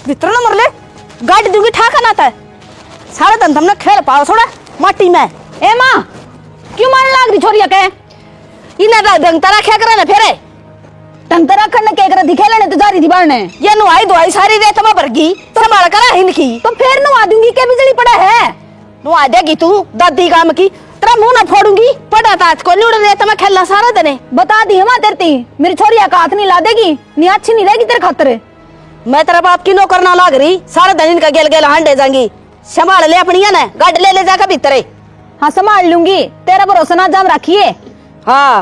भीतर न मरले गाड़ी दूंगी ठाका ना था सारे दिन तुमने खेल पाओ थोड़ा माटी में। ए माँ क्यों मारने लाग रही छोरिया के इन्हें ढंग तरह क्या करे ना फिर ढंग तरह करने के करे दिखे लेने तो जा रही थी बारने ये नुआई दुआई सारी रेत में भर गई संभाल करा इनकी तो फिर नुआ दूंगी क्या बिजली पड़ा है नुआ देगी तू दादी काम की तेरा मुंह ना फोड़ूंगी पड़ा था को लुड़ रेत में खेलना सारा दिन बता दी हम तेरती मेरी छोरिया का हाथ नहीं ला देगी नहीं अच्छी नहीं रहेगी तेरे खातर मैं तेरा बाप की नौकर ना लाग रही सारा दिन इनका गेल गेल हांडे जाएंगी संभाल ले अपनी ना गाड़ी ले जाकर भीतर। हाँ संभाल लूंगी तेरा भरोसा ना जाम रखिए। हाँ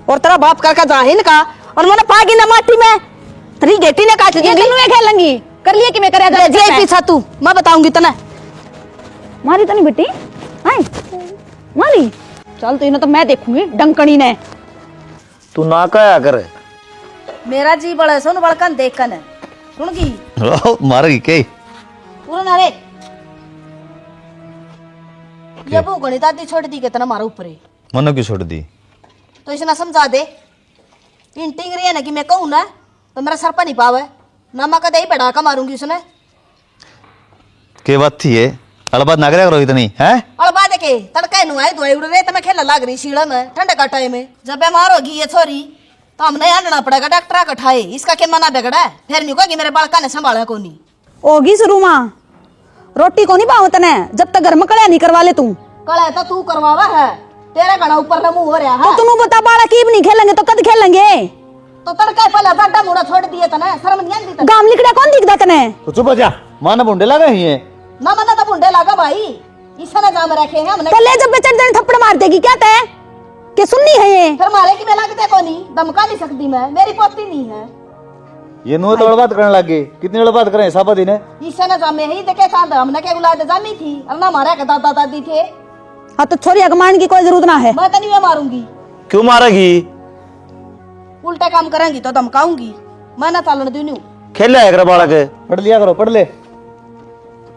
और तेरा बाप का जाहिन का और मैंने पागी ना माटी में तेरी गेटी ने काट दी मैं खेलेंगी कर लिए कि मैं करे जे पीछा तू मैं बताऊंगी तने मारी तो नहीं बेटी हाय मारी चल तो इन्हें तो मैं देखूंगी डंकनी ने तू ना कया कर मेरा जी बड़ा सुन बड़कन देखन सुनगी मारेगी के पूरा ना रे ये वो गणित आदि छोड़ दी कितना मारा ऊपर मनो क्यों छोड़ दी तो इसे ना समझा दे इंटिंग रही है ना कि मैं कहूँ ना तो मेरा सर पर नहीं पावे ना मैं कदे ही बढ़ा का मारूंगी उसने के बात थी ये अलबाद ना करे करो इतनी है अलबा देखे तड़का नुआई दुआई उड़ रहे तो मैं खेलने लग रही सीढ़ा में ठंडे का टाइम में जब बीमार होगी ये छोरी तो हमने आना पड़ेगा डॉक्टर का ठाए इसका क्या मना बिगड़ा है फिर नहीं कहोगी मेरे बालका ने संभाला को नहीं होगी शुरू माँ रोटी को नहीं पाओ तने जब तक घर में कड़िया नहीं करवा ले तू कड़ा तो तू करवावा है तेरे घड़ा ऊपर मुंह हो रहा है तो तू बता बाड़ा की नहीं खेलेंगे तो कद खेलेंगे तो तड़का पहले बड़ा मुड़ा छोड़ दिए तने शर्म नहीं आती गाम लिखड़ा कौन दिखदा तने तो चुप हो जा मां बुंडे लगा ही है ना मना तो बुंडे लगा भाई इसने जाम रखे हैं हमने तो ले जब चढ़ देने थप्पड़ मार देगी क्या तय के सुननी है ये फिर मारे की मैं लगते को नहीं धमका नहीं सकती मैं मेरी पोती नहीं है ये नो तो बात करने लगे कितनी बात करें साबा दिन ईशा जामे ही देखे साथ हमने क्या गुलाद जामी थी और ना हमारे का दादा दादी थे। हाँ तो छोरी अगमान की कोई जरूरत ना है मैं तो नहीं मैं मारूंगी क्यों मारेगी उल्टा काम करेंगी तो धमकाऊंगी मैं ना चालन दूं खेल लिया करो बालक पढ़ लिया करो पढ़ ले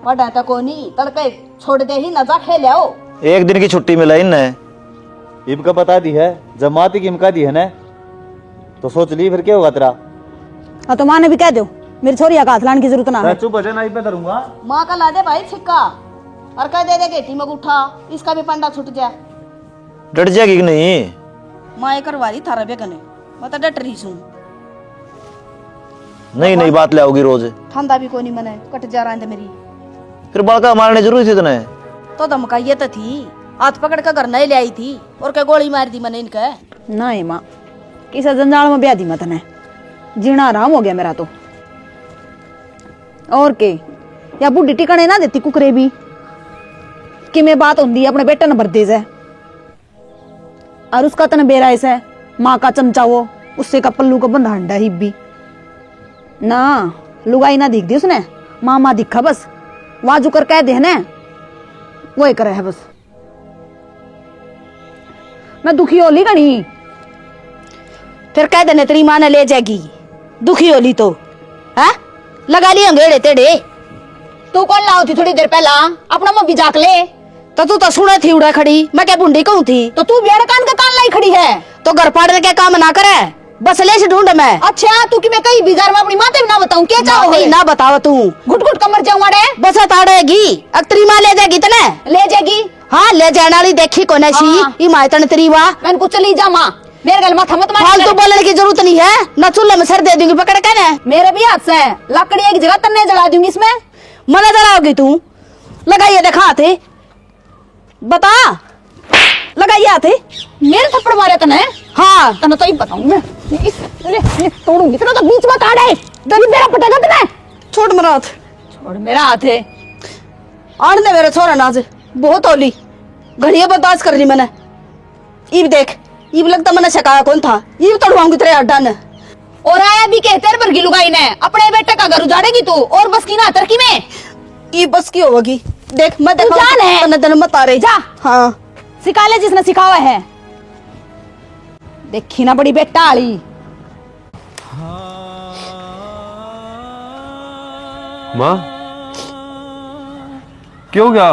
पढ़ा तो को नहीं तड़के छोड़ दे ही ना जा खेल आओ एक दिन की छुट्टी मिला इन इब का बता दी है जमाती की इमका दी है ना तो सोच ली फिर क्या होगा तेरा। हाँ तो माँ ने भी कह दो मेरी छोरी का हाथ लाने की जरूरत ना है चुप हो जा नहीं पे करूंगा माँ का ला दे भाई छिक्का और कह दे गेटी में उठा इसका भी पंडा छूट जाए डट जाएगी कि नहीं माँ करवा रही थारा बेगने मैं तो डट रही हूँ नहीं नहीं बात ले आओगी रोज ठंडा भी कोई नहीं मने कट जा रहा है मेरी फिर बालका मारने जरूरी थी तने तो धमकाइए तो थी हाथ पकड़ कर घर नहीं ले आई थी और क्या गोली मार दी मैंने इनका नहीं माँ किस जंजाल में ब्याह दी मत ने जीना आराम हो गया मेरा तो और के या बुढ़ी टिकाने ना देती कुकरे भी कि मैं बात होती अपने बेटे ने भर दे जाए और उसका तन बेराइस है माँ का चमचा वो उससे का पल्लू का बंधा हंडा ही भी ना लुगाई ना दिख दी उसने माँ माँ दिखा बस वाजू कर कह दे ना वो ही करे है बस मैं दुखी होली गणी फिर कह देने तेरी माँ ने ले जाएगी दुखी होली तो है लगा लिया अंगेड़े तेड़े तू कौन लाओ थी थोड़ी देर पहला अपना मम्मी जाक ले तो तू तो सुना थी उड़ा खड़ी मैं क्या बुंडी कहूँ थी तो तू बेड़ कान के कान लाई खड़ी है तो घर पाड़ने के काम ना करे बस ले से ढूंढ मैं अच्छा तू कि मैं कहीं बाजार में अपनी माते ना बताऊं क्या चाहो नहीं ना बताओ तू घुट घुट कमर जाऊं अड़े बस ताड़ेगी अक्तरी माँ ले जाएगी तने ले जाएगी हाँ ले जाने वाली देखी कौन ऐसी मायतन तेरी वाह मैं कुछ चली जा माँ मेरे गल माथा मत मार फालतू बोलने की जरूरत नहीं है न चूल्हे में सर दे दूंगी पकड़ के ना मेरे भी हाथ से लकड़ी एक जगह तन्ने जला दूंगी इसमें मना जलाओगी तू लगाइए देखा थे बता लगाइए हाथ मेरे थप्पड़ मारे तने हाँ तने तो ही बताऊं मैं तोड़ूंगी तेरा तो बीच में काटे तभी मेरा पटेगा तने छोड़ मेरा हाथ छोड़ मेरा हाथ है आने मेरे छोरा नाज बहुत होली घड़िया बर्दाश्त कर ली मैंने इब देख इब लगता मैंने शकाया कौन था इब तोड़वाऊंगी तेरे अड्डा ने और आया भी कहते तेरे पर की लुगाई ने अपने बेटे का घर उजाड़ेगी तू और बस की ना तरकी में इब बस की होगी देख मैं देखा जान है तने मत आ रही जा हाँ सिखा ले जिसने सिखावा है देखी ना बड़ी बेटा आली माँ क्यों क्या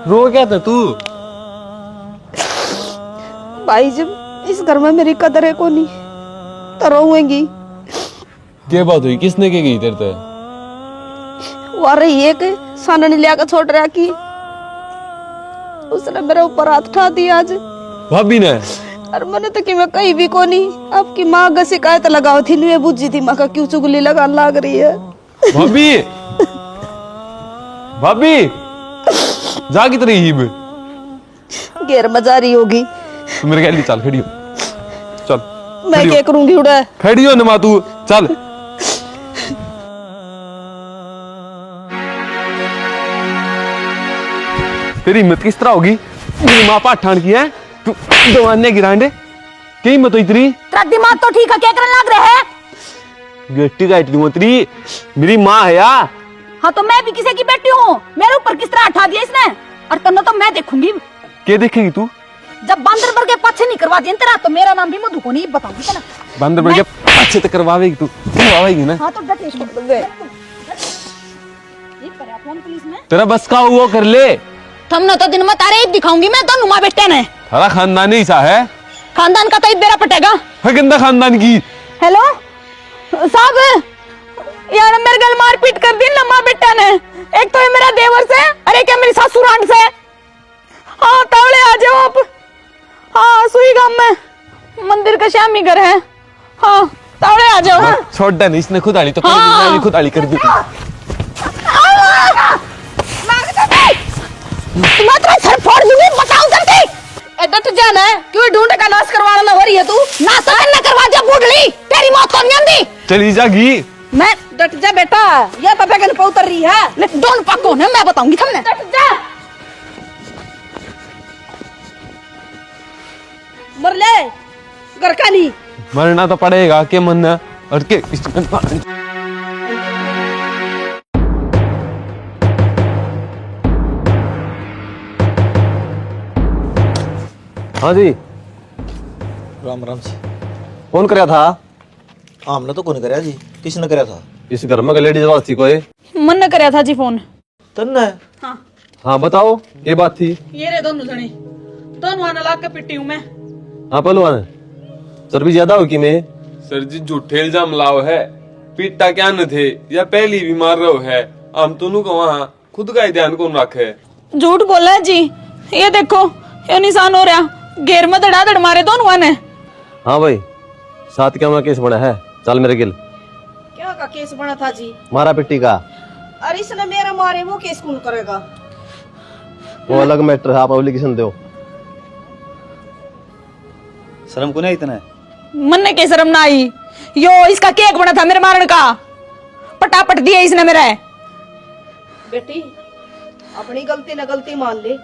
रो क्या था तू भाई जब इस घर में मेरी कदर है को नहीं तो रोएंगी क्या बात हुई? किसने के गई तेरे ते? अरे ये के साना ने लिया कर छोड़ रहा की उसने मेरे ऊपर हाथ उठा दिया आज। भाभी ने? अरे मैंने तो कि मैं कहीं भी को नहीं, आपकी माँ का शिकायत लगाओ थी नहीं बुझी थी माँ का क्यों चुगली लगा लाग रही है। भाभी भाभी जागी तो रही हिब घेर मजा रही होगी। तू मेरे गैली चल, खड़ी हो, चल मैं क्या करूंगी उड़ा। खड़ी हो नमा, तू चल। तेरी हिम्मत किस तरह होगी? मेरी माँ पाठान की है, तू दवाने गिरांडे की हिम्मत हुई तेरी? तेरा दिमाग तो ठीक है, क्या करने लग रहा है? गट्टी गाइट दी तेरी, मेरी माँ है यार। हाँ तो मैं भी किसी की बेटी हूँ, मेरे ऊपर किस तरह उठा दिया इसने, और तन्नो तो मैं देखूंगी। क्या देखेगी तू? जब बंदर पर के पीछे नहीं करवा दिया तेरा तो मेरा नाम भी मधु को नहीं बताऊंगी तेरा। बंदर बन के अच्छे तक करवावेगी तू, करवावेगी ना? हाँ तो डट इसको दे। ये पर फोन पुलिस में तेरा बस का वो कर ले। तुमने तो दिन में तारे दिखाऊंगी मैं दोनों माँ बेटे ने। हरा खानदान ही सा है, खानदान का तो ईद बेरा पटेगा। है गंदा खानदान की। हेलो साहब, यार मेरे गल मारपीट कर दी ना माँ बेटा ने, एक तो ये मेरा देवर से, अरे क्या मेरी सासुरान से। हाँ तावड़े आ जाओ आप। हाँ सुई गांव में मंदिर का श्यामी घर है। हाँ तावड़े आ जाओ। हाँ। छोड़ दे, इसने खुद आली तो हाँ। खुद आली कर दी। तुम्हारा सर फोड़ दूंगी, बताओ जल्दी। डट जाना है क्यों ढूंढे का नाश करवाना ना हो रही है तू? नाश करना करवा जा बुढ़ली, तेरी मौत कौन जानती? चली जागी। मैं डट जा बेटा, ये तो बैगन पे उतर रही है। ले डोंट पको ना, मैं बताऊंगी तुमने। डट जा। मर ले घर का नहीं। मरना तो पड़ेगा के मरना और के। हाँ जी, राम राम जी। कौन कराया था? हमने तो कौन कराया जी, किसने कराया था? इस घर में लेडीज आवाज थी कोई? मन ने कराया था जी फोन। तन्ने? हाँ हाँ बताओ, ये बात थी। ये रे दोनों जने, दोनों आने लाग के पिटी हूँ मैं। हाँ पहलवान, चर्बी ज्यादा हो कि मैं? सर जी झूठे इल्जाम लाओ है, पीटा क्या न थे या पहली बीमार रहो है, हम दोनों को वहाँ खुद का ही ध्यान कौन रखे? झूठ बोला है जी, ये देखो ये निशान हो रहा, घेर में धड़ाधड़ मारे दोनों ने। हाँ भाई, साथ क्या केस बना है, चल मेरे गिल। क्या का केस बना था जी? मारा पिट्टी का। अरे इसने मेरा मारे वो केस कौन करेगा? वो अलग मैटर है, आप एप्लीकेशन दो। शर्म को नहीं इतना? मन ने के शर्म ना आई, यो इसका केक बना था मेरे मारने का, पटापट दिया इसने मेरा। बेटी अपनी गलती न गलती मान ले,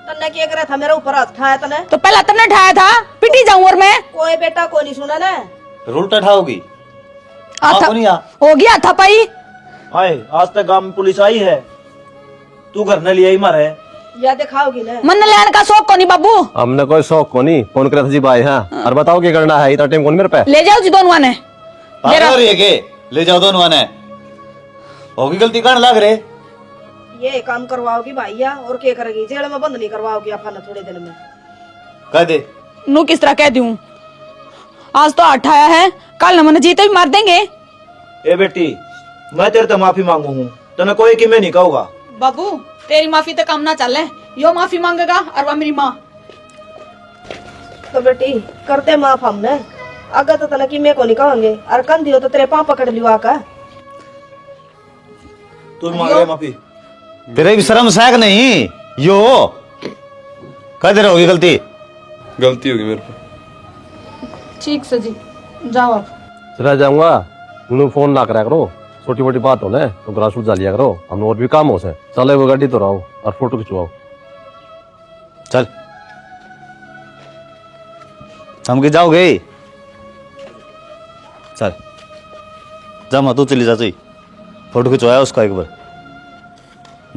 तन्ने क्या करा था मेरे ऊपर हाथ उठाया तने? तो पहला तन्ने ठाया था, पिटी जाऊं और मैं? कोई बेटा को नहीं सुना ना। उल्टा ठाओगी? आता नहीं आ। हो गया था पाई। आए आज तक गांव में पुलिस आई है, तू घर न लिया ही मारे। या दिखाओगी ना? मन लेने का शौक को नहीं बाबू। हमने कोई शौक को नहीं, फोन करा था जी भाई। हाँ और बताओ क्या करना है, इतना टाइम कौन मेरे पे? ले जाओ जी दोनों ने। ले जाओ दोनों ने, होगी गलती करने लग रहे। ये काम करवाओगी भैया और क्या करेगी? जेल में बंद नहीं करवाओगी अपन थोड़े दिन में? कह दे नू किस तरह कह दूं, आज तो हाथ आया है, कल न मन जीते भी मार देंगे। ए बेटी, मैं तेरे तो माफी मांगू हूँ, तने कोई कि मैं नहीं कहूँगा। बाबू तेरी माफी तो काम ना चले, यो माफी मांगेगा और वह मेरी माँ। तो बेटी करते माफ हमने, अगर तो तने की मैं को नहीं कहेंगे, और कन दियो तो तेरे पाँव पकड़ लियो आका। तू मांग रहे माफी? तेरे भी शर्म साग नहीं यो, कह दे रहोगी गलती? गलती होगी मेरे पे। ठीक से जी, जाओ आप। चला जाऊंगा, उन्हें फोन ना करा करो, छोटी मोटी बात हो ना तो ग्रास रूट जा लिया करो, हम और भी काम हो से। चले वो गाड़ी तो रहो और फोटो खिंचवाओ। चल हम के जाओगे? चल जा, मैं तू चली जा, तू फोटो खिंचवाया उसका एक बार,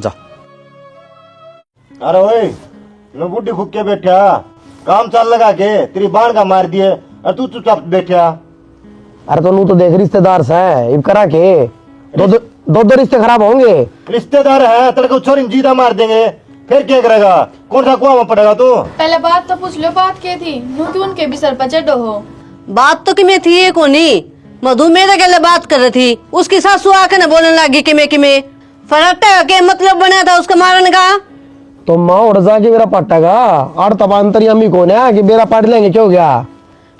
जा। अरे ओए, लो बुढ़ी फूक के बैठा, काम चाल लगा के तेरी बाण का मार दिए और तू चुपचाप बैठा। अरे तो नू तो देख रिश्तेदार से इब करा के दो रिश्ते खराब होंगे। रिश्तेदार है, तेरे को छोरी जीता मार देंगे, फिर क्या करेगा? कौन सा कुआं में पड़ेगा तू? पहले बात तो पूछ लो, बात क्या थी? नू क्यों उनके भी सर पर चढ़ो हो? बात तो कि मैं थी को नहीं, मधुमेह के लिए बात कर रही थी, उसकी सासू आके न बोलने लगी कि मैं फरक के मतलब बना था उसका मारने का। तो माँ उड़ जा के मेरा पट्टेगा और तब अंतरियामी कौन है कि मेरा पाट लेंगे, क्यों गया?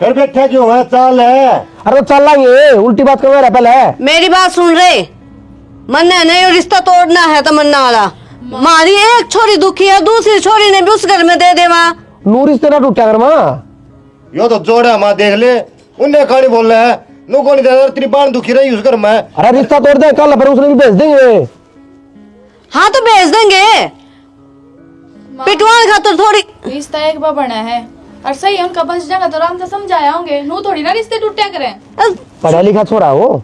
फिर बैठा क्यों है? चाल है। अरे चल लेंगे, उल्टी बात कर रहा पहले। मेरी बात सुन रहे, मन्ने नहीं रिश्ता तोड़ना है तमन्ना वाला। मारी एक छोरी दुखी है, दूसरी छोरी ने भी उस घर में दे देवा। नू रिश्ते ना टूटा कर माँ। यो तो जोड़ा माँ देख ले, उन्हें खानी बोल रहा है, नु कौन दे तेरी बाण दुखी रही उस घर में। अरे रिश्ता तोड़ दे कल, फिर उसने भी भेज देंगे। हाँ तो भेज देंगे, पिटवान खातर थोड़ी। रिश्ता एक बार बना है और सही है, उनका बस जाएगा तो आराम से समझाया होंगे। नू थोड़ी ना रिश्ते टूटे करें। पढ़ा लिखा छोरा हो,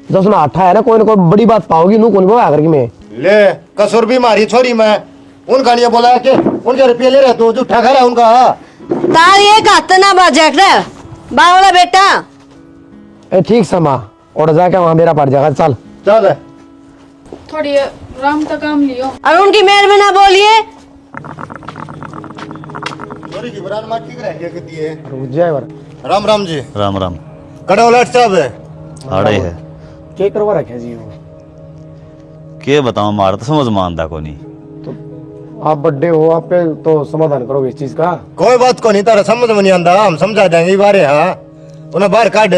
जब उसने आठा है ना, कोई ना कोई बड़ी बात पाओगी, नू कौन बोला करके मैं ले कसूर भी मारी छोरी में, उनका लिए बोला कि उनके रुपये ले रहे तो झूठा घर है उनका। तार एक हाथ ना बाजा बावला बेटा। ए ठीक समा और जाके वहां मेरा पड़ जाएगा। चल चल थोड़ी आराम तक काम लियो। और उनकी मेहर में ना बोलिए। छोरी की बरान माटी कर रह गई है। रुक जाए वर। राम राम जी। राम राम। कड़ौलट साहब है आड़े है क्या करवा रखे जी वो? के बताऊं, मार तो समझ मानदा को नहीं। आप बड्डे हो, आप पे तो समाधान करोगे इस चीज का। कोई बात को नहीं, तारा समझ में नहीं आंदा, हम समझा देंगे बारे। हाँ उन्हें बाहर काट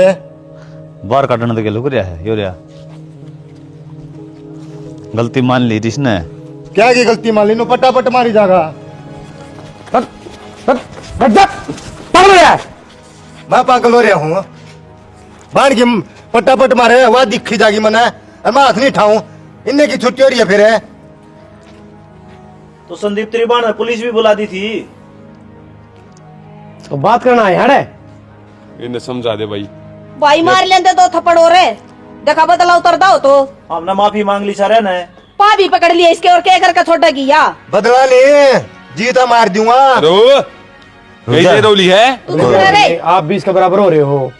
बाहर काटने तो के लुक रहा है, यो रहा गलती मान ली जिसने। क्या की गलती मान ली? नु पटापट मारी जागा। मैं पागल हो रहा हूँ, बाण की पटापट मारे वह दिखी जागी मना, और मैं हाथ नहीं उठाऊं, इन्हें की छुट्टी हो रही है फिर। तो संदीप त्रिबाण ने पुलिस भी बुला दी थी। तो बात करना है यार। इन्हें समझा दे भाई। भाई मार लेंदे तो थप्पड़ हो रहे, देखा बदला उतरदा हो तो। हमने माफी मांग ली सारे ने। पा भी पकड़ लिया इसके और क्या करके छोटा किया। बदला ले, जीता मार दूंगा। रोली है तू दूर रह रे। आप भी इसका बराबर हो रहे हो।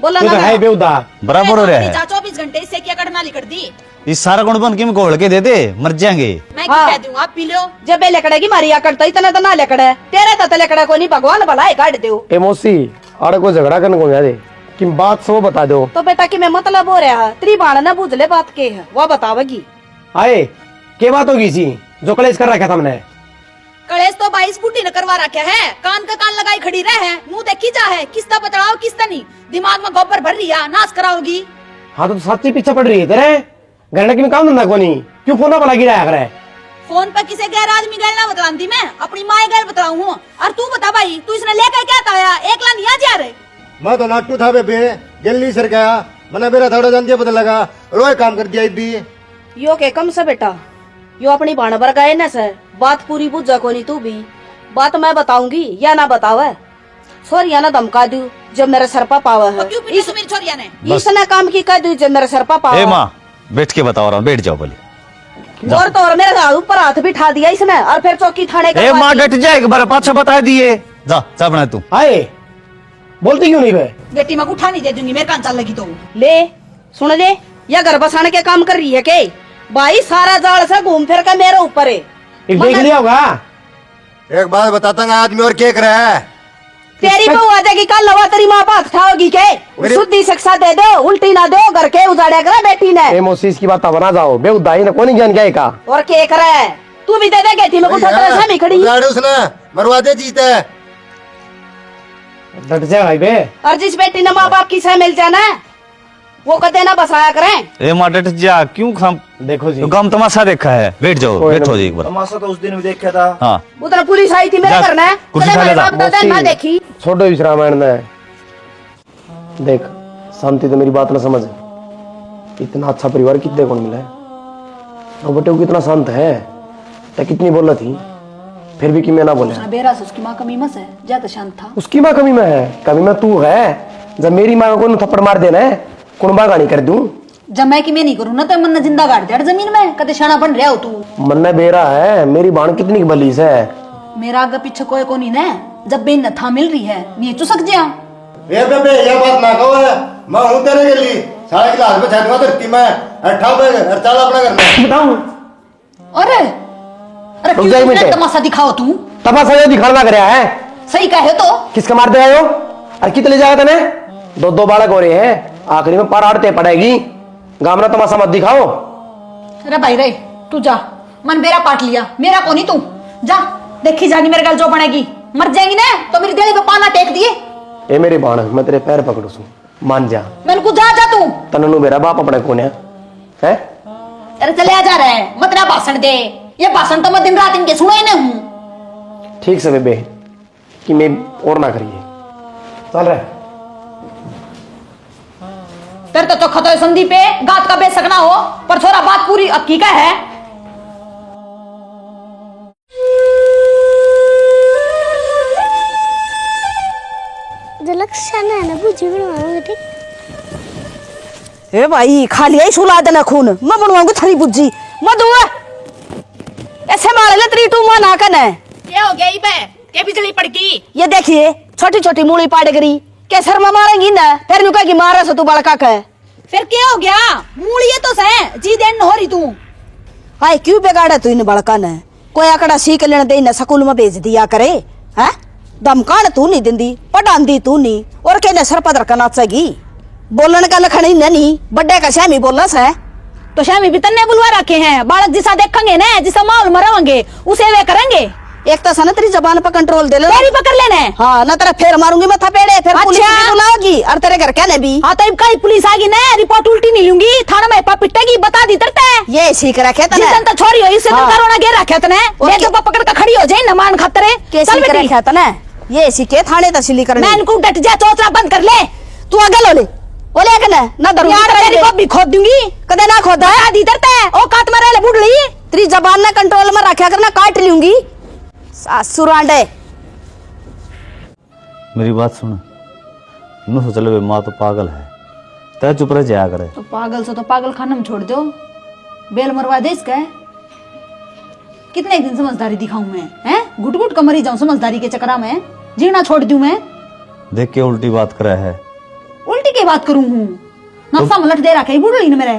बोला तू तो ना है बेउदा। बराबर हो रहा है। 24 घंटे इससे क्या करना लिखड़ दी। इस सारा गुण बन के घोल के दे दे, मर जाएंगे। मैं क्या कह दूं, आप पी लो। जब लकड़ेगी मारिया करता इतना तो ना लकड़े तेरे तो लकड़ा को नहीं, भगवान भलाई काट दो। ए मौसी आड़े को झगड़ा करने को याद है कि बात सो बता दो। तो बेटा कि मैं मतलब हो रहा है, त्रिबाण ने बुझले बात के है वो बतावेगी। आए के बात होगी सी जो कलेश कर रखा था हमने। कलेश तो 22 बूटी ने करवा रखा है, कान का कान लगाई खड़ी रहे है, मुंह देखी जा है, किस्ता बचड़ाओ किस्ता नहीं, दिमाग में गोबर भर रही है, नाश कराओगी। हाँ तो सच्ची पीछे पड़ रही है तेरे घर की में काम धंधा को नहीं, क्यों फोन पर लगी रहा करे? फोन पे किसी गैर आदमी गैर ना बतलाती, मैं अपनी माँ गैर बतलाऊ हूँ। और तू बता भाई, तू इसने लेकर क्या आया? एक लाख नहीं जा रहे। मैं तो नाटू था बेबे, जल्दी सर गया, मैंने मेरा थोड़ा जान दिया पता लगा, रोए काम कर दिया इदी। यो के कम से बेटा, यो अपनी बाण बर गए न से, बात पूरी बुझा को नहीं तू भी। बात मैं बताऊंगी या ना बतावे, छोरिया ना धमका दू जब मेरे सर पर पावा है। इसने काम की कह दू जब मेरे सर पर पावा। ए माँ बैठ के बताओ रहा, बैठ जाओ बोली। और तो और मेरे हाथ ऊपर हाथ बिठा दिया इसने, और फिर चौकी थाने का। ए माँ डट जाए, एक बार पाछा बता दिए। जा जा बना तू। आए बोलती क्यों नहीं बे? बेटी मैं उठा नहीं दे दूंगी, मेरे कान चल लगी तो। ले सुन ले, या घर बसाने के काम कर रही है के? भाई सारा जाल से घूम फिर के मेरे ऊपर है। देख लिया होगा। एक बात बताता हूँ, आदमी और क्या कर रहा है? तेरी बहू आ जाएगी कल, लवा तेरी माँ बात खाओगी के? शुद्धि शिक्षा दे दो, उल्टी ना दो, घर के उजाड़े करा बेटी ने। ए मौसी इसकी बात बना जाओ, बेउदाई ने कौन ज्ञान क्या का? और क्या कर रहा है तू भी? दे दे गई थी मैं कुछ तरह से खड़ी। उसने मरवा दे जीते। डट जाए भाई बे। और जिस बेटी ने माँ बाप की सह मिल जाना वो कदे ना बसाया करें। ए माँ डट जा, क्यों खम देखो जी तो गम तमाशा देखा है। बैठ जाओ, बैठो जी एक बार। तमाशा तो उस दिन भी देखा था। हाँ उधर पुलिस आई थी मेरे जा, घर में, कुर्सी खा ले जा। ना देखी। छोड़ो इस रामायण में। देख शांति तो मेरी बात ना समझ, इतना अच्छा परिवार कितने कौन मिला है, और बेटे वो कितना शांत है, तो कितनी बोल रही थी फिर भी कि मैं ना बोले। बेरा से उसकी माँ कमी मस है, ज्यादा शांत था। उसकी माँ कमी में है, कमी में तू है। जब मेरी माँ को थप्पड़ मार देना है, कौन बागानी कर दूं? जब मैं कि मैं नहीं करूँ ना तो मन जिंदा गाड़ दे जमीन में, कदे शाना बन रहा हो तू। मन ने बेरा है, मेरी बाण कितनी बलीस है। मेरा आगे पीछे कोई को नहीं ना, जब बेन न था मिल रही है नहीं चुसक जा। ये बेबे ये बात ना कहो है, मैं हूं तेरे के लिए सारे गिलास में छाटवा धरती में अट्ठा पे चल अपना घर में बताऊं? अरे अरे रुक जाइए क्यों बेटे। तमाशा दिखाओ तू? तमाशा ये दिखाना कर रहा है। सही कहे तो। किसका मारते आयो और कितने जाएगा तने? दो बालक हो रहे हैं, आखिरी में पार आड़ते पड़ेगी। गामरा तमाशा मत दिखाओ। अरे भाई रे तू जा, मन मेरा पाट लिया, मेरा को नहीं तू जा। देखी जानी मेरे गल जो बनेगी, मर जाएगी ना तो मेरी दिली पे पाना टेक दिए। ए मेरे बाण, मैं तेरे पैर पकड़ू सू, मान जा। मैंने को जा तू। तननु मेरा बाप अपने कोने है। अरे चले आ जा रहा है, मत ना भाषण दे। ये भाषण तो मैं दिन रात इनके सुना ही नहीं हूँ। ठीक से बेबे कि मैं और ना करिए। चल रहे तेरे तो चौखा तो संधि पे गात का बेच सकना हो, पर छोरा बात पूरी हकीका है। ए भाई खाली ही सुला देना खून, मैं बनवाऊंगी थरी बुज्जी मधु। ऐसे मारे ले तेरी टू मां ना कने क्या हो गया इबे के बिजली पड़की। ये देखिए छोटी छोटी मूली पाड़े गरी के सर में मारेंगी ना, फिर नु कहेगी मारा से तू बड़का के। फिर क्या हो गया, मूली तो से जी देन हो रही तू। हाय क्यों बिगाड़ा तू इन बड़का ने, कोई आकड़ा सीख लेने दे ना, स्कूल में भेज दिया करे हैं। दमकान तू नहीं दिंदी, पढ़ांदी तू नहीं, और कहने सर पदर का नाचेगी। बोलन का लखनी नहीं, बड्डे का श्यामी बोलना है तो श्यामी भी तन्ने बुलवा रखे हैं। बालक जिसा देखेंगे ना, जिसा माहौल में रहेंगे उसे वे करेंगे। एक तो सना तेरी जबान पर कंट्रोल दे ले, तेरी पकड़ लेने। हाँ ना तेरा फेर मारूंगी मैं थपेड़े, फिर पुलिस भी बुलाओगी और तेरे घर कहने भी। हाँ तो इब कहीं पुलिस आगी ना, रिपोर्ट उल्टी नहीं लूंगी, थाना में पिटेगी, बता दी तरते। ये सीख रखे तने, जिस दिन तो छोरी हो इससे तो करोना घेर रखे तने। ले जब पकड़ के खड़ी हो जाए न मान खतरे के सीख रखे तने। ये सीखे थाने तहसीली करने। मैं इनको डट जा, चौतरा बंद कर ले। तू आगे लो ले बोले कि ना दरूंगी तेरी को भी खोद दूंगी, कदे ना खोदा आधी तरते ओ काट मारे ले बुढ़ली। तेरी जबान ना कंट्रोल में रखा करना, काट लूंगी सासुरांडे। मेरी बात सुन, नु सोच ले माँ तो पागल है, तय चुप रह जाया करे। तो पागल से तो पागल खाना में छोड़ दो, बेल मरवा दे इसका। कितने दिन समझदारी दिखाऊं मैं, हैं? घुट घुट कर मरी जाऊं समझदारी के चक्कर में, जीना छोड़ दूं मैं। देख के उल्टी बात करे है। उल्टी की बात करूं हूं, नक्शा मलट दे रखा है बुढ़ी ने मेरे।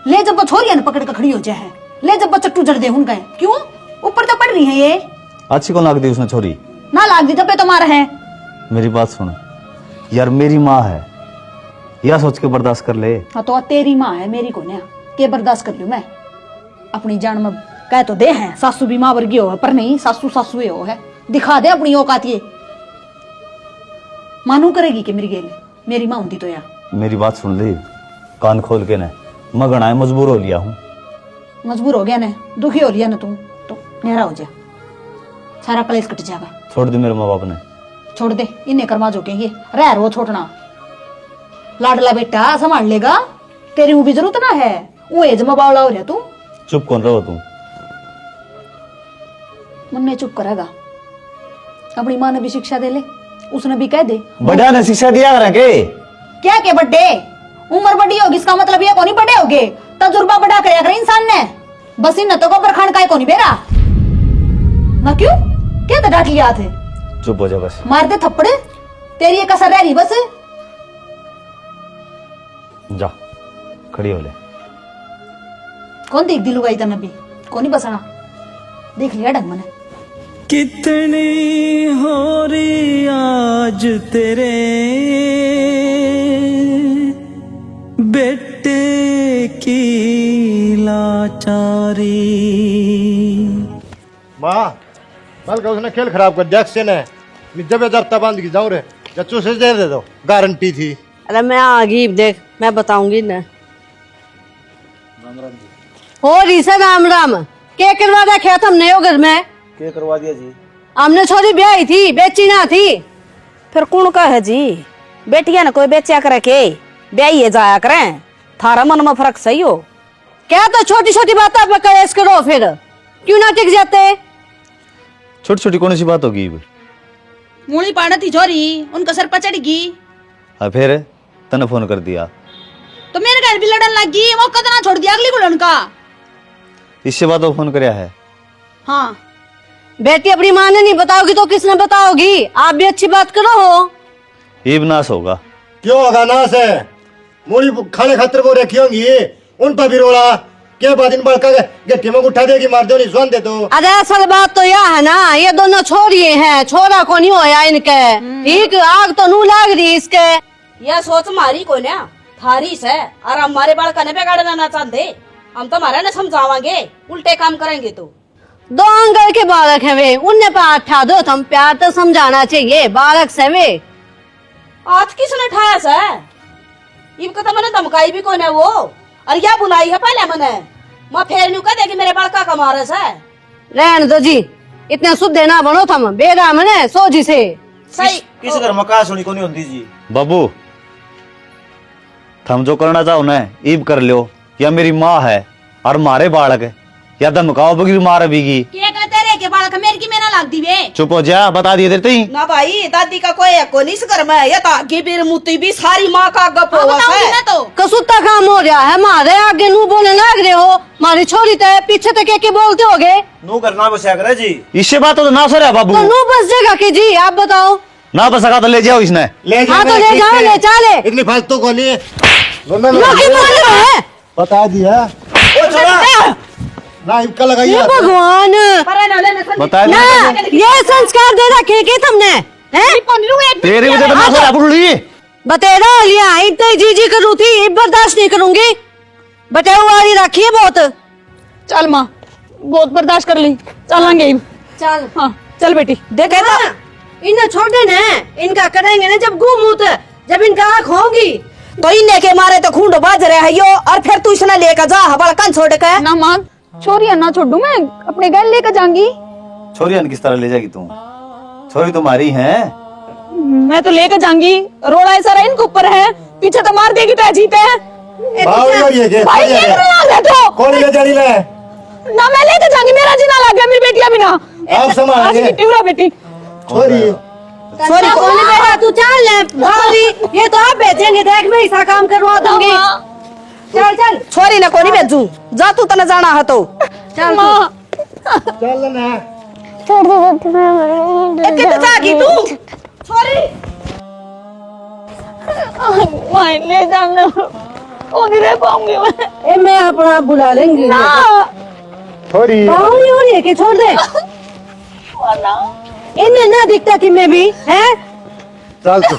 ले जब वो छोरियां पकड़ के खड़ी हो जाए, ले जब वो चट्टू जड़ दे उनका। क्यों ऊपर तो पड़ रही है ये। अच्छी कौन लाग दी उसने छोरी, ना लाग दी तबे तो मारा है। मेरी बात सुन यार, मेरी माँ है, यह सोच के बर्दाश्त कर ले। हाँ तो तेरी माँ है, मेरी को ना के बर्दाश्त कर लूं मैं। अपनी जान में कह तो दे है, सासू भी माँ वर्गी हो है, पर नहीं सासू सासू हो है। दिखा दे अपनी औकात, ये मानू करेगी कि मेरी गेल मेरी माँ होती तो यार। मेरी बात सुन ले कान खोल के न, मैं गणाए मजबूर हो लिया हूँ। मजबूर हो गया ना, दुखी हो लिया ना तू तो नेरा हो जा, सारा कलेश कट जाएगा। छोड़ दे मेरे माँ बाप ने, छोड़ दे, इन्हें कर्मा जो कहेंगे रह रो छोड़ना। लाडला बेटा संभाल लेगा, तेरी वो भी जरूरत ना है, वो एज में बावला हो रहा तू। चुप कौन रहो तू, मुन्ने चुप करेगा। अपनी माँ ने भी शिक्षा दे ले, उसने भी कह दे। बड़ा ने शिक्षा दिया करे के क्या के बड्डे, उम्र बड़ी होगी इसका मतलब ये कोनी बड़े होगे, तजुर्बा बड़ा कराया करे इंसान ने। बस इन तो पर खान का कोनी बेरा ना। क्यों क्या तो डांट लिया थे। चुप हो जा बस, मार दे थप्पड़, तेरी एक कसर रह रही बस। जा खड़ी हो ले। कौन देख दिलू गई तने भी कोनी बसना, देख लिया ढंग मैंने। कितनी हो रही आज तेरे बेटे की लाचारी। माँ कल का उसने खेल खराब कर दिया से ने, जब जरता बांध की जाऊं रे, जच्चू से दे दो, गारंटी थी। अरे मैं आ गई, देख मैं बताऊंगी ना। हो रही से राम राम, क्या करवा रखे हमने हो घर में? क्या करवा दिया जी? हमने छोरी ब्याही थी, बेची ना थी। फिर कौन का है जी, बेटिया ने कोई बेचा करे के ब्याही जाया करें, थारा मन में फर्क सही हो क्या? तो छोटी छोटी बात पे कलेश करो, फिर क्यों ना टिक जाते? छोटी छोटी कौन सी बात होगी? मूली पाड़ा थी छोरी, उनका सर पचड़गी। फिर तने फोन कर दिया तो मेरे घर भी लड़न लगी, मौका तो ना छोड़ दिया अगली को उनका। इससे बात फोन कराया है। हाँ बेटी अपनी माँ ने नहीं बताओगी तो किसने बताओगी? आप भी अच्छी बात करो। हो ये नाश होगा। क्यों होगा नाश है? मूली खाने खातर को रखी होंगी, उन पर भी रोड़ा क्या बात, इन बड़का गट्टी में उठा देगी, मार दो नहीं सुन दे तो। अरे असल बात तो यह है ना, ये दोनों छोरिए हैं, छोरा को नहीं होया इनके। ठीक आग तो नू लाग रही इसके। यह सोच मारी को ना थारी से और हमारे बालका ने बिगाड़ना ना चाहते। हम तो हमारा ना समझावांगे, उल्टे काम करेंगे तो। दो अंकल के बालक है वे, उन्हें पाठ ठा दो। तुम प्यार तो समझाना चाहिए, बालक से वे। आज किसने ठाया से? इनको तो मैंने धमकाई भी कोने वो, और या बुलाई है पहले मैंने। मैं फिर न्यू कह दे कि मेरे बालका का मारे से। रहने दो जी, इतने शुद्ध ना बनो तुम। बेरा मने सोजी से सही किस घर में कहा सुनी को नहीं होती जी। बाबू थम जो करना चाहो ना ईब कर लो, या मेरी माँ है और मारे बालक या धमकाओ बगी मार बीगी। क्या कहते रे के बालक मेरे की मेरा लाग दी वे। चुप हो जा, बता दिए देते ही ना भाई दादी का कोई हक नहीं इस घर में। ये तो आगे भी मुती भी सारी माँ का गप होगा से। तो कसुत्ता काम हो रहा है। मारे आगे नू बोलने लग रहे हो। मारी छोरी तो पीछे तक के बोलते होगे। नू करना बसा करे जी। इससे बात तो ना सर बाबू। तो नू बस जाएगा कि जी आप बताओ। ना बसका तो ले जाओ इसने। ले हाँ तो ले जाओ, ले चले। इतनी फालतू को नहीं बता दिया ना इनका लगाइए। भगवान बता ना, ये संस्कार दे रखे के तुमने हैं? तेरी वजह तो ना सर बुढ़ी बतेरा लिया इतने जी करूँ थी, बर्दाश्त नहीं करूंगी। बटेऊ वाली रखिए बहुत। चल माँ, बहुत बर्दाश्त कर ली, चलेंगे। चल हाँ चल बेटी। देखे ना इन्हें छोड़ देना, इनका करेंगे ना जब गुम जब इनका आँख होगी तो इन्हें के मारे तो खूंड बाज रहे है यो। और फिर तू इसने लेकर जा हवाला कन छोड़ के ना माँ, छोरी ना छोड़ू, मैं अपने घर लेकर जाऊंगी। छोरी किस तरह ले जाएगी तू? छोरी तुम्हारी है। मैं तो लेकर जाऊंगी। रोड़ा ऐसा रहा इनके ऊपर है, पीछे तो मार देगी तो जीते हैं। भाई ये ना तो कौन ले जानी ले? ना मैं लेकर जाऊंगी, मेरा जीना लग गया, मेरी बेटियां भी ना। आप संभालेंगे। बेटी छोरी सॉरी कौन बेटा तू चल ले भाभी, ये तो आप भेजेंगे। देख मैं ऐसा काम करवा दूंगी। चल चल छोरी ना कोनी भेजू, जा तू तने जाना है तो चल चल ना कितने जागी तू छोरी। मैं ले जाना और नहीं रह पाऊंगी मैं। ए मैं अपना बुला लेंगी। छोरी नहीं हो रही है कि छोड़ दे। इन्हें ना दिखता कि मैं भी है। चल तू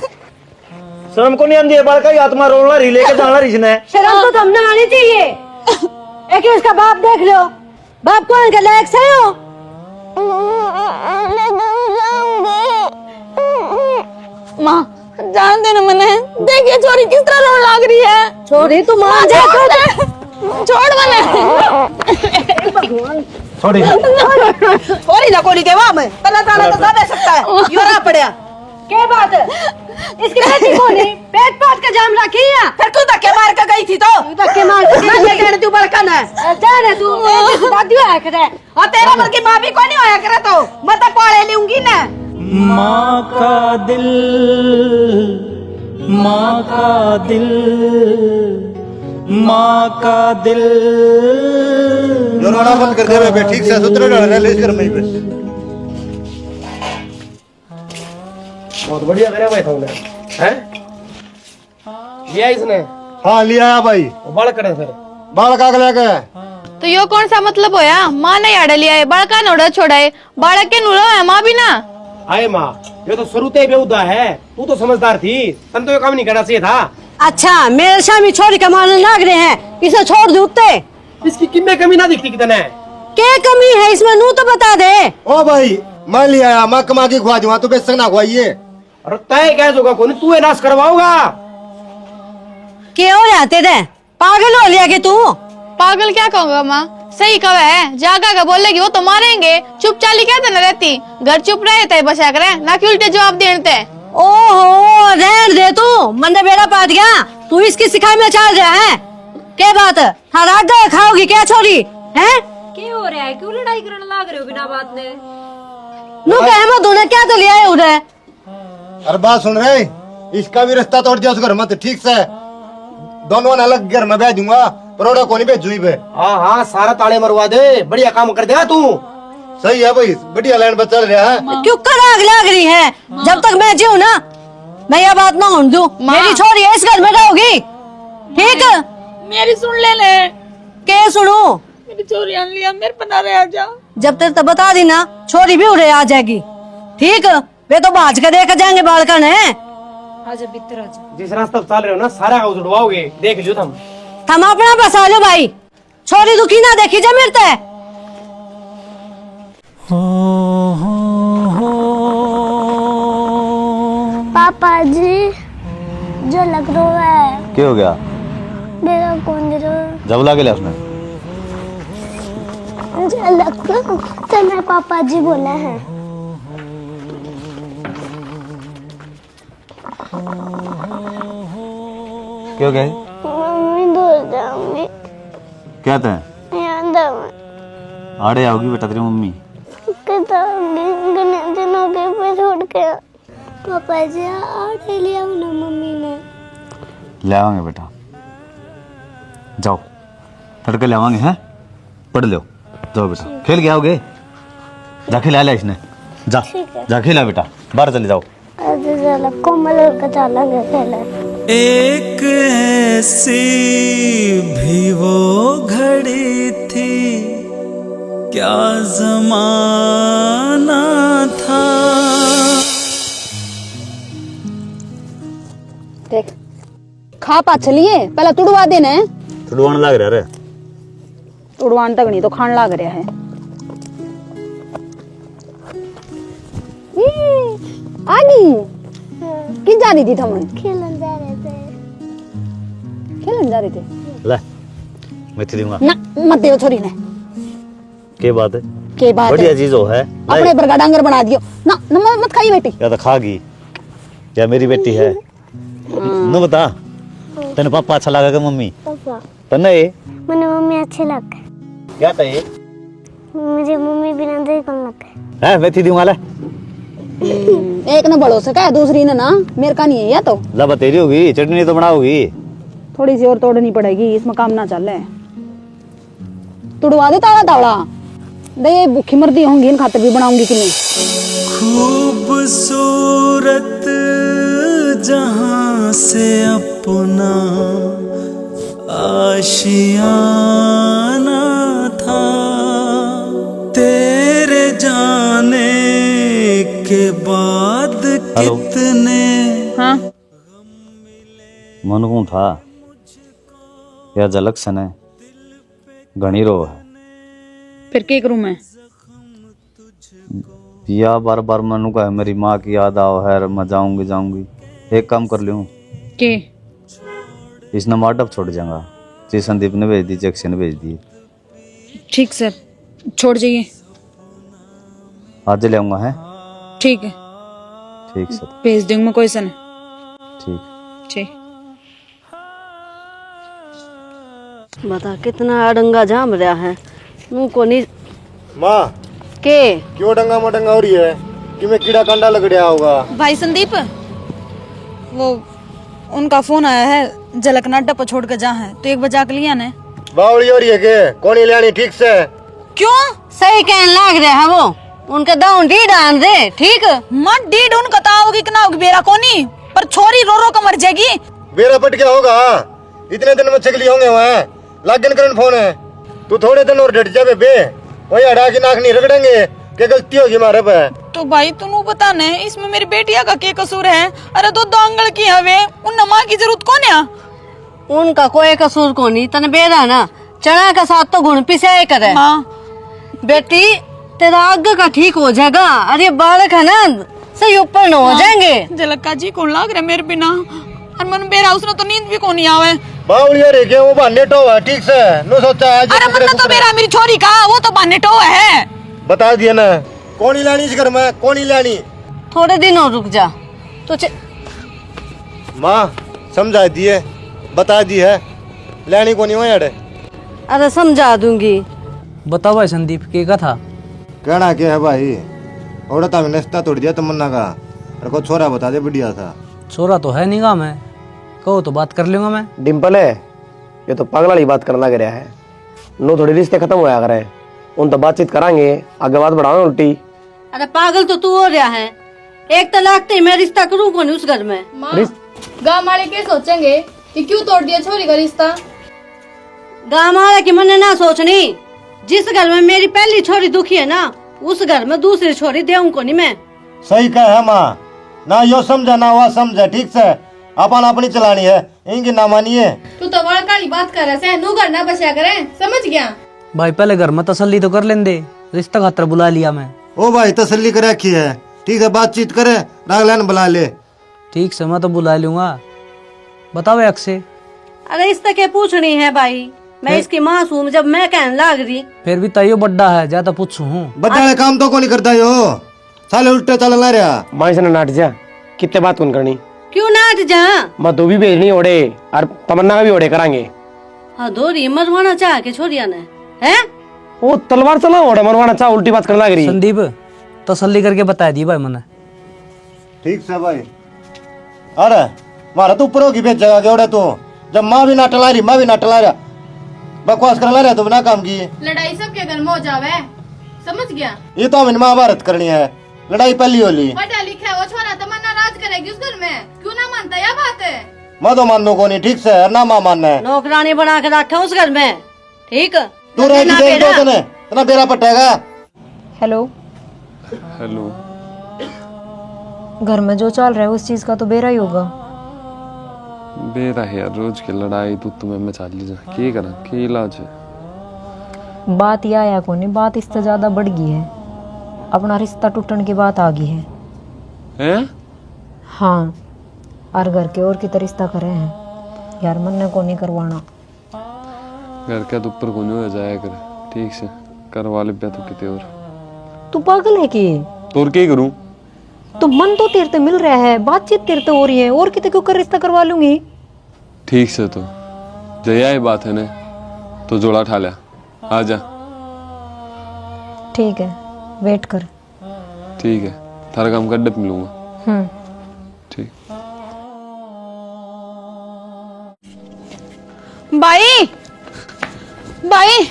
शर्म को नहीं आती है बाल का आत्मा रोना रही लेके जाना रही इसने। शर्म तो तुमने आनी चाहिए। एक इसका बाप देख लो, बाप कौन के लायक से हो? माँ जान देना मैंने। देखिए छोरी किस तरह रोने लग रही है। छोरी तू मान जा। छोड़ मैंने। छोड़ी छोरी ना कोनी के वहां में तला ताला तो दे सकता है। यो रहा पड़या क्या बात है? इसकी बेटी को नहीं पेट पाट का जाम रखी है। फिर तू धक्के मार के गई थी तो धक्के मार के मैं ले जाने तू बड़कन है। जाने तू दादी है करे। और तेरा मन की माँ भी कोई नहीं होया करे तो मैं तो पाले लूंगी ना। माँ का दिल, माँ का दिल, माँ का दिल। जो रोना बंद कर दे बे, ठीक से सुतरे डाल रहे ले इस घर में ही बे। बहुत बढ़िया करे भाई तुमने हैं? लिया इसने? हाँ लिया भाई। बाल करे फिर बाल काग लेके तो यो कौन सा मतलब होया? माँ ने आड़ा लिया है, बालका नोड़ा छोड़ा है, बालक के नूरो है, माँ भी ना। आए माँ, ये तो शुरू से बेहुदा है। तू तो समझदार थी, तन तो ये काम नहीं करना चाहिए था। अच्छा मेरे सामने छोरी कमाने लग रहे हैं, इसे छोड़ दे उत्ते। इसकी किम्मे कमी ना दिखती कितने? क्या कमी है इसमें नू तो बता दे। ओ भाई मैं ले आया, मैं कमा के खुआ दूंगा, तू बेच सकना खुआइए। और तय क्या होगा कौन तू ये नाश करवाओगा? क्या हो रहा तेरे? पागल हो लिया कि तू? पागल क्या कहूँगा माँ, सही कहा है। जागा का बोलेगी वो तो मारेंगे। चुप चाली क्या देना रहती, घर चुप रहे थे बचा करे ना कि उल्टे जवाब देते। ओहो रहने दे तू, मंदे बेड़ा पाट गया। तू इसकी सिखाई में चल रहा है। क्या बात है? हाँ रात गए खाओगी क्या छोरी है? क्या हो रहा है? क्यों लड़ाई करने लग रहे हो बिना बात ने? नू कहे मैं तूने क्या तो लिया है उधर? अरे बात सुन रहे, इसका भी रास्ता तोड़ दिया उस घर में, तो ठीक से दोनों अलग घर में भेज दूंगा, परोड़ा को नहीं भेजू पे। हाँ हाँ सारा ताले मरवा दे, बढ़िया काम कर देगा तू। सही है भाई, बढ़िया लाइन पर चल रहा है। क्यों कर आग लग रही है? जब तक मैं जीऊँ ना मैं यह बात ना होने दूं। मेरी छोरी इस घर में रहोगी, ठीक? मेरी सुन ले क्या सुनू? मेरी छोरी आन लिया, मेरे बना रहे आजा। जब तक तो बता दी ना, छोरी भी उड़े आ जाएगी, ठीक? वे तो बाज के देकर जाएंगे बालकन है। आजा भीतर आजा। जिस रास्ते पे चल रहे हो ना सारा गाँव जुड़वाओगे, देख लियो तुम। थम अपना बसा लो भाई, छोरी दुखी ना देखी जा मेरे ते। पापा जी जो लग रहा है क्या हो गया? मेरा कौन दे रहा जब ला के लिया उसने? मुझे लगता तो मैं पापा जी बोला है। क्यों गए? मम्मी दूर जाऊंगी। क्या थे? याद आवे आड़े आओगी बेटा तेरी मम्मी। कितने दिनों के पे छोड़ के पापा जी आटे लिया ना मम्मी ने। ले आवांगे बेटा, जाओ तड़के ले आवांगे। हैं पढ़ लो, जाओ बेटा खेल के आओगे। जा खिला ले इसने, जा जा खिला बेटा, बाहर चले जाओ। चलो कोमल का चलेंगे खेले। एक ऐसी भी वो घड़ी थी, क्या जमाना था। देख खा पा चलिए, पहले तुड़वा देना है। तुड़वान लग रहा रे, तुड़वान तक नहीं तो खान लाग रहा है। आनी किन जा रही थी तुम? खेलन जा रहे थे। खेलन जा रही थी? ले मैं थी दूंगा ना मत दे छोरी ने। के बात है? के बात बढ़िया है? चीज हो है, अपने बरगा डांगर बना दियो ना। न मत खाई बेटी। या तो खागी या मेरी बेटी है। न बता तेने पापा अच्छा लगा कि मम्मी? पापा तन्ने मैंने मम्मी अच्छे लगे। क्या था ये? मुझे मम्मी बिना दे कौन लगे। है मैं थी दूंगा। ले एक न बड़ो सका है, दूसरी ने ना मेरे का नहीं है। या तो ला बतेरी होगी, चटनी तो बनाओगी। थोड़ी सी और तोड़नी पड़ेगी, इसमें काम ना चल रहा है। तुड़वा दे तावड़ा तावड़ा दे, भूखी मर्दी होंगी इन खातर भी बनाऊंगी कि नहीं। खूबसूरत जहां से अपना आशियाना था, तेरे जाने के बाद कितने। हाँ मन को था या झलक सने घनी रो है। फिर के करूं मैं? या बार बार मनु का है मेरी माँ की याद आओ है, मैं जाऊंगी जाऊंगी। एक काम कर लूं के इसने मार्टअप छोड़ जाएगा। जी संदीप ने भेज दी, जैक्सी ने भेज दी। ठीक सर, छोड़ जाइए। आज ले आऊंगा। है ठीक है, ठीक सर, भेज दूंगा मैं कोई सन। ठीक। ठीक। बता कितना अड़ंगा जाम रहा है मुंह को नहीं। माँ के क्यों डंगा मडंगा हो रही है कि मैं कीड़ा कांडा लग रहा होगा। भाई संदीप, वो उनका फोन आया है, झलक ना डब्बा छोड़ के जा है तो 1 बजा के लिया ने। बावड़ी हो रही है के कौन लानी ठीक से? क्यों? सही कहने लग रहा है वो, उनका दाउन डी डाल दे। ठीक मत डीड उनका ता होगी कि ना होगी बेरा कोनी, पर छोरी रो रो के मर जाएगी। बेरा पट क्या होगा? इतने दिन में चकली होंगे वहाँ लागन करन फोन है। तू थोड़े दिन और डट जा बे, वही अड़ा की नाक नहीं रगड़ेंगे क्या गलती होगी हमारे पे। तो भाई तू बता ने इसमें मेरी बेटिया का क्या कसूर है? अरे तो दांगल की हवे उन माँ की जरूरत कौन है? उनका कोई कसूर को नहीं। तने बेरा ना चना के साथ तो गुण पिसाए करे। हाँ बेटी तेरा आगे का ठीक हो जाएगा। अरे बालक है ना सही ऊपर न हो जाएंगे। झलका जी कौन लाग रहा मेरे बिना, और मन बेरा उसने तो नींद भी कौन आवे। बावड़ी हो रही है वो बहाने टो है ठीक से नो सोचा आज। अरे मतलब तो बेरा मेरी छोरी का वो तो बाने टो है। बता दिया ना कौन ही लानी इस घर में, कौन ही लानी। थोड़े दिन और रुक जा तो माँ समझा दिए, बता दी है लानी कौन ही अड़े। अरे समझा दूंगी। बताओ भाई संदीप क्या था? कहना क्या है भाई, औरत हमें नाश्ता तोड़ दिया तमन्ना का, और को छोरा बता दे बढ़िया था। छोरा तो है निगाह में, कहो तो बात कर लूंगा मैं। डिम्पल है ये तो पागल वाली बात करना लग रहा है। नो थोड़ी रिश्ते खत्म होया करे, उन तो बातचीत करांगे, आगे बात बढ़ाओ उल्टी। अरे पागल तो तू हो रहा है। एक तलाक ते मैं रिश्ता करूँ कौन उस घर में। गाँव वाले क्या सोचेंगे कि क्यों तोड़ दिया छोरी का रिश्ता? गाँव वाले की मन ना सोचनी। जिस घर में मेरी पहली छोरी दुखी है ना, उस घर में दूसरी छोरी देऊं को नहीं मैं। सही कहा है माँ, ना यो समझे ना वह समझे, ठीक से अपन अपनी चलानी है, इनकी ना मानिए। तू तो बड़काली बात कर रहा है, नू घर ना बचा करे, समझ गया? भाई पहले घर में तसल्ली तो कर लेंदे, रिश्ता खातर बुला लिया मैं। ओ भाई तसल्ली कर रखी है, ठीक है, बातचीत करे, रागलान बुला ले। ठीक से मैं तो बुला लूंगा, बताओ एक से। अरे इससे क्या पूछनी है भाई, मैं इसकी माँ हूँ, जब मैं कहने लग रही। फिर भी ताइयो बड्डा है, ज्यादा पूछू हूँ। बड़ा काम तो कौन नहीं करता यो, साले उल्टे चल ला रहा। माँ से नाट जा, कितने बात कौन करनी? क्यों नाट जा? मैं तो भी भेजनी ओढ़े और तमन्ना का भी ओढ़े करांगे। हाँ दोरी मरवाना चाह के छोड़िया ने है? वो तलवार चला ओढ़े मरवाना चाह, उल्टी बात करने लग रही। संदीप तसल्ली करके बता दी भाई मैंने। ठीक से भाई, अरे मारा तो ऊपर होगी बेच जगह के ओढ़े तू, जब माँ भी ना टला रही, माँ भी ना टला रहा, बकवास करला रहा तो बिना काम की। लड़ाई सबके घर में हो जावे, समझ गया? ये तो हमें महाभारत करनी है, लड़ाई पहली होली। पढ़ा लिखा है वो छोरा तमन्ना राज करेगी उस घर में, क्यों ना मानता यह बात है? मैं तो मान दो को नहीं, ठीक से, ना माँ मानना है। नौकरानी बना के रखा उस घर में, ठीक? तू रहेगी देख दो तने, तना बेरा पटेगा। हेलो हेलो, घर में जो चल रहा है उस चीज का तो बेरा ही होगा। बेरा है यार, रोज की लड़ाई तू तुम्हें मचा ली जा, की करा, की इलाज है? बात यह आया को नहीं, बात इससे ज्यादा बढ़ गई है, अपना रिश्ता टूटने की बात आ गई है। हैं? हाँ, और घर के और की तो रिश्ता करे हैं यार, मन ने को नहीं करवाना। घर के तो ऊपर कोने हो जाया कर, ठीक से करवा ले पे तो किते और। तू पागल है कि? तो और क्या करूं? तो मन तो तेरे से मिल रहा है, बातचीत तेरे से हो रही है, और किते क्यों कर रिश्ता करवा लूंगी। ठीक से तो जया ये बात है ने, तो जोड़ा ठा लिया, आ जा। ठीक है, वेट कर। ठीक है, थारा काम कर डप मिलूंगा। ठीक। भाई भाई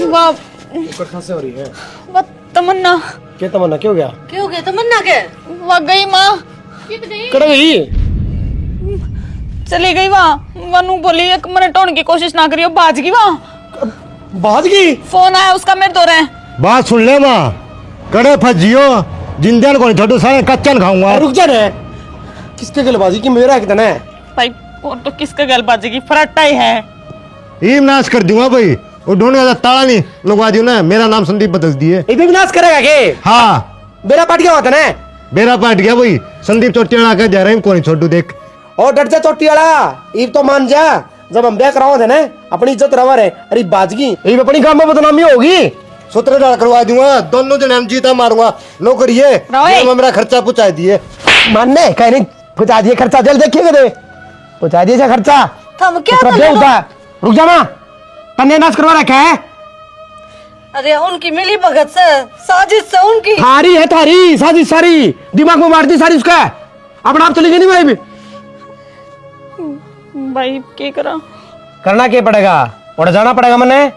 वाह, खांसी हो रही है। वाह तमन्ना। क्या तमन्ना, क्यों गया? क्यों गए तमन्ना के? वाह गई माँ, कित गई? कड़ गई, चली गई वहाँ। वनु बोली एक मैंने टोन की कोशिश ना करियो, भाज गई वहाँ। भाज गई? फोन आया उसका मेरे तो रहे। बात सुन ले माँ, कड़े फजियो, जिंदन को छोटू सारे कच्चन खाऊंगा। रुक जा रे, किसके गलबाजी की मेरा कितना है भाई? वो तो किसका गलबाजी की फराटा ही है। ये नाश कर दूंगा भाई, वो ढूंढने का ताला नहीं लगवा दियो ना, मेरा नाम संदीप बदल दिए। ये भी विनाश करेगा के? हाँ, बेरा पाट गया होता ना, बेरा पाट गया भाई, संदीप चोटियाड़ा के जा रहे हैं, कौन छोटू देख। और डट जा चोटी वाला, ये तो मान जा, जब हम ब्याह कराओ थे ना, अपनी इज्जत रवा रहे। अरे बाजगी, ये अपनी गांव में बदनामी होगी। सूत्र डाल करवा दूंगा, दोनों दिन हम जीता मारूंगा। नौकरी ये मेरा खर्चा पहुंचा दिए। मानने कहीं नहीं पहुंचा दिए खर्चा, जल देखिएगा दे पहुंचा दिए खर्चा। तुम क्या रुक जा माँ, तन्ने नाश करवा रखा है। अरे उनकी मिली भगत से, साजिश से उनकी। थारी है, थारी साजिश सारी, दिमाग में मार दी सारी उसका। अपना आप चली गई नहीं भाई। भाई क्या करा? करना क्या पड़ेगा, और जाना पड़ेगा मैंने।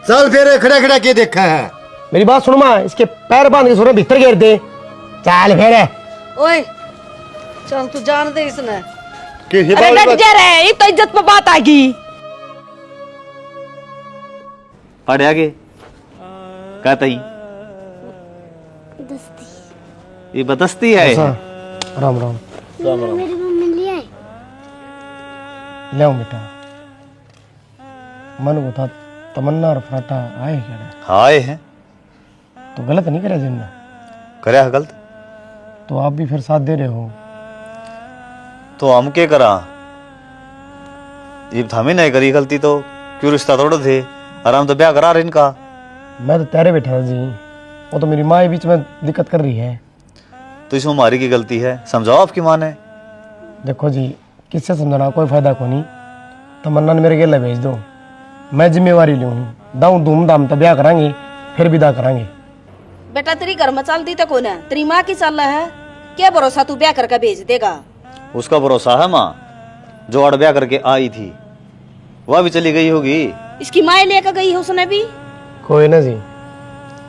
चल फिर खड़ा खड़ा के देखा है। मेरी बात सुनो माँ, इसके पैर बांध के सोने भीतर घेर दे। चल फिर ओए चल, तू जान दे इसने। अरे डट जा रहे, ये तो इज्जत पे बात आ गई। पढ़ आगे कहता ही ये बदस्ती है। राम राम। मेरी मम्मी ले आए। ले आओ बेटा, मन को था तमन्ना और फराटा आए क्या? हाय है तो गलत नहीं करे जिनने? करे गलत तो आप भी फिर साथ दे रहे हो। तो हम क्या करा, ये हमें नहीं करी गलती तो क्यों रिश्ता तोड़ थे, आराम तो ब्याह करा रहे इनका। मैं तो तेरे बैठा था जी, वो तो मेरी माँ बीच में दिक्कत कर रही है। तो इसमें हमारी की गलती है, समझाओ आपकी माँ ने। देखो जी, किससे समझाना, कोई फायदा को नहीं। तमन्ना ने मेरे गेला भेज दो, मैं जिम्मेवारी लूँ, दाऊँ धूमधाम तो ब्याह करांगे, फिर विदा करांगे। बेटा तेरी घर में चल दी तो कौन है? तेरी माँ की चल है, क्या भरोसा तू ब्याह करके भेज देगा? उसका भरोसा है माँ, जो अड़ ब्याह करके आई थी वह भी चली गई होगी। इसकी माँ लेकर गई है उसने भी। कोई ना जी,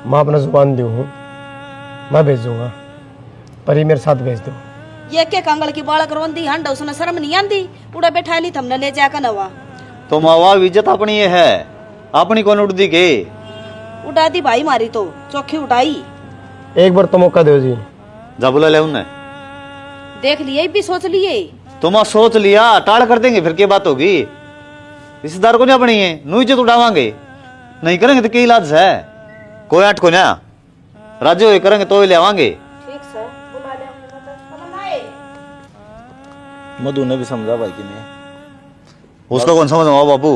मैं अपना जुबान दी हूँ, मैं भेज दूंगा, पर ये मेरे साथ भेज दो। ये के कंगल की बालक रोंदी हंड, उसने शर्म नहीं आंदी, उड़ा बैठा ली थमने ले जाकर नवा। तो मावा इज्जत अपनी ये है, अपनी कौन उड़ दी के? उड़ा दी भाई मारी तो चौखी उठाई। एक बार तो मौका दो जी, जा बुला ले उन्हें। देख लिए भी सोच लिए। तुम सोच लिया टाल कर देंगे फिर क्या बात होगी। रिश्तेदार को नहीं अपनी है नूच तो उठावांगे नहीं करेंगे तो क्या इलाज है। कोई आठ को ना राजू ये करेंगे तो ही ले आवांगे। ठीक सर बुला ले। मधु ने भी समझा भाई कि नहीं उसको कौन समझ बाबू।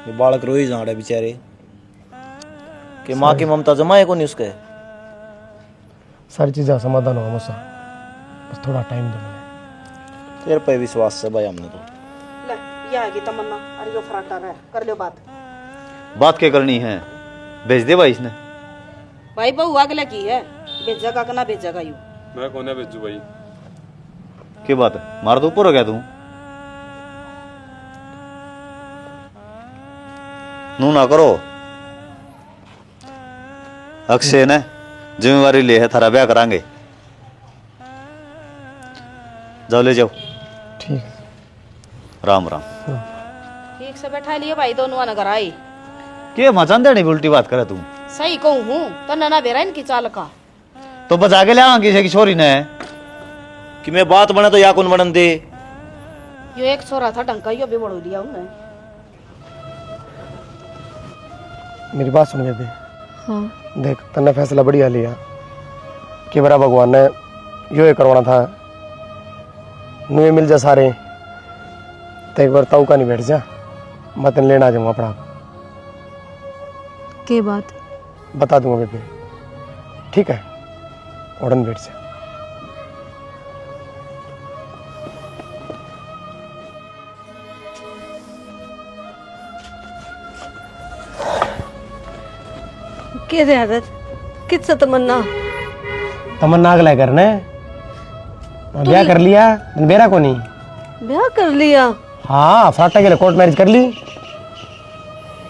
ये बालक रो ही जा रहे बेचारे कि माँ की ममता जमा है को नहीं उसके। सारी चीज़ें समाधान होगा मुझसे, बस थोड़ा टाइम दे मुझे। तेरे पे विश्वास है भाई हमने तो। ले ये आएगी तमन्ना अरे यो फराटा है कर लो बात क्या करनी है भेज दे भाई इसने। भाई बहू अगले की है भेजेगा कि ना भेजेगा यू। मैं कोने भेजू भाई। क्या बात है मार तो ऊपर हो गया तू। नू ना करो अक्षय ने जिम्मेवारी ले है थारा ब्याह करांगे। जाओ ले जाओ। ठीक है राम राम। ठीक से बैठा लिए भाई दोनों नगर आई। के मचान देनी उल्टी बात करे तू। सही कहूँ हूँ तो ना बेरा इनकी चाल का तो बचा के ले आवांगी किसी की छोरी ने कि मैं बात बने तो या कौन बनन दे। यो एक छोरा था डंका यो भी बढ़ो लिया उन्हें। मेरी बात सुन बेबे। हाँ देख तन्ने फैसला बढ़िया लिया कि मेरा भगवान ने यो करवाना था नुए मिल जा सारे तो एक बार ताऊ का नहीं बैठ जा मैं तेन लेना आ जाऊंगा अपना के बात बता दूंगा बेबे। ठीक है उड़न बैठ जा। के आदत किससे तमन्ना तमन्ना अगला करने ब्याह कर लिया मेरा को नहीं ब्याह कर लिया। हाँ फराटा के लिए कोर्ट मैरिज कर ली।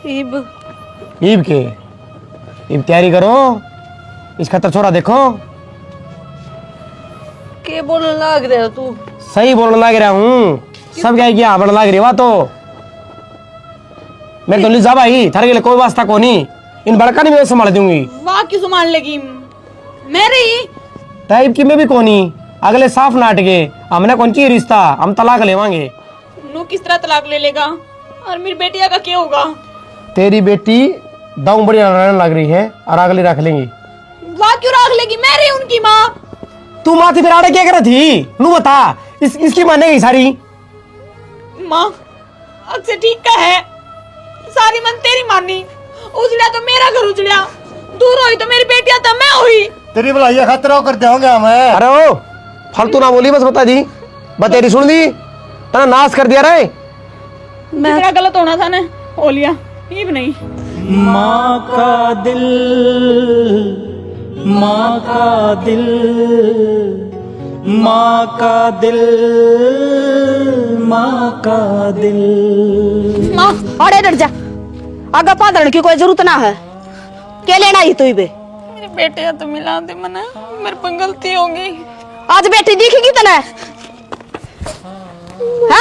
ईब ईब के ईब तैयारी करो इस खतर छोरा देखो। के बोलने लाग रहे हो तू। सही बोलने लग रहा हूँ सब क्या किया बढ़ने लग रही वाह तो मैं तो जा भाई थारे के लिए कोई वास्ता को नहीं इन बड़का नहीं मैं संभाल दूंगी। वाह क्यों संभाल लेगी मेरी टाइप की मैं भी कोनी अगले साफ नाट के हमने कौन ची रिश्ता हम तलाक लेवांगे। नू किस तरह तलाक ले लेगा और मेरी बेटिया का क्या होगा। तेरी बेटी दाऊ बढ़िया रहने लग रही है और अगली रख लेंगी। वाह क्यों रख लेगी मैं रही उनकी माँ। तू माथी फिर आड़े क्या कर थी नू बता इसकी मानेगी सारी माँ अक्सर ठीक का है सारी मन तेरी मानी उजड़ा तो मेरा घर उजड़ा दूर हुई तो मेरी बेटियां तब मैं हुई। तेरी भलाई खतरा कर देंगे हमें। अरे ओ फालतू ना बोली बस बता दी बतेरी सुन दी तना नाश कर दिया रे। मेरा गलत होना था ना हो लिया ये भी नहीं। माँ का दिल माँ का दिल माँ का दिल माँ का दिल। माँ अरे डर जा आगे पादरण की कोई जरूरत ना है क्या लेना ही तू बे। मेरी बेटिया तो मिला दे मना मेरे पर गलती होगी। आज बेटी दिखेगी तना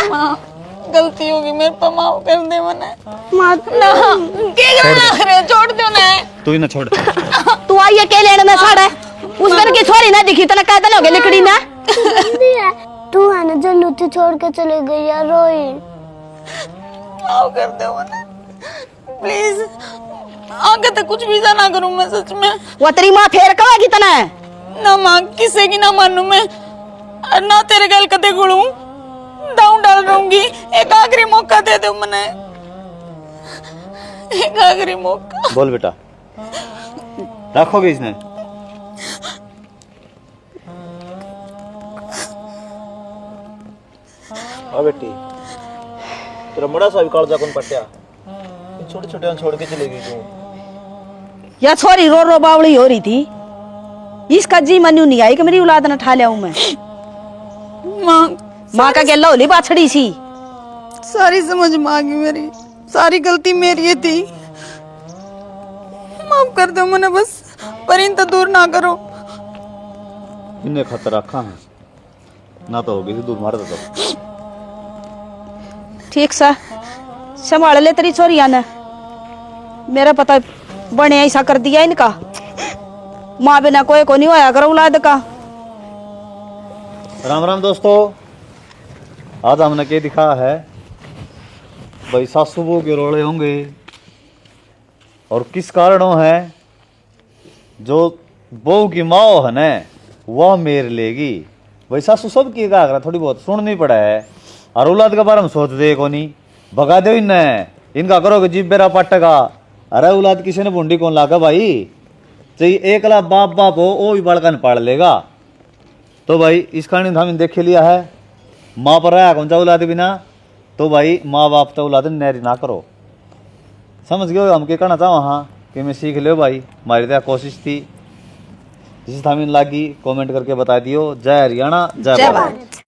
माँ गलती होगी मेरे पर माफ कर दे मना। माँ ना के रे छोड़ दो ना तू ही ना छोड़। तू आई है क्या लेने में साड़े उस घर की छोरी ना दिखी तना कहते लोगे लिकड़ी ना। तू है ना जो लुटी छोड़ के चले गई यार रोई। माफ कर दो मना प्लीज आगे तक कुछ भी ना करूं मैं सच में। वो तेरी माँ फेर कहेगी तना ना माँ किसी की ना मानू मैं और ना तेरे गल कदे गुड़ू दाऊ डाल रहूंगी। एक आखिरी मौका दे दो मने एक आखिरी मौका। बोल बेटा रखोगे इसने। बेटी तेरा बड़ा सा विकाल जा कौन पट्या छोटे छोटे छोड़ के चले गई तू। या छोरी रो रो बावली हो रही थी इसका जी मनु नहीं आई कि मेरी औलाद न ठा लिया मैं। माँ का गेला होली बाछड़ी सी सारी समझ में आ गई मेरी सारी गलती मेरी थी माफ कर दो मने बस पर इन तो दूर ना करो। इन्हें खतर रखा है ना तो होगी दूर मार दो। ठीक सा संभाल ले तेरी छोरिया ने मेरा पता बने ऐसा कर दिया इनका माँ बिना कोई को नहीं होया करो औलाद का। राम राम दोस्तों, आज हमने क्या दिखा है भाई, सासू बहू के रोड़े होंगे और किस कारणों है जो बहू की माँ है न वह मेर लेगी। भाई सासू सब की का थोड़ी बहुत सुननी पड़ा है और औलाद के बारे में सोच दे को नहीं भगा दो इनका करोगे जीप बेरा पटका। अरे औलाद किसी ने बूंदी कौन लागा भाई, चाहिए एक लाख बाप बाप हो वो भी बड़कन पाड़ लेगा। तो भाई इस कारण हम देख लिया है, माँ पर आया कौन सा औलाद बिना, तो भाई माँ बाप तो औलाद नैरी ना करो। समझ गए हम क्या कहना चाहो हाँ कि मैं सीख लो भाई, हमारी तो कोशिश थी। जिस थामीन लागी कमेंट करके बता दियो। जय हरियाणा, जय भारत।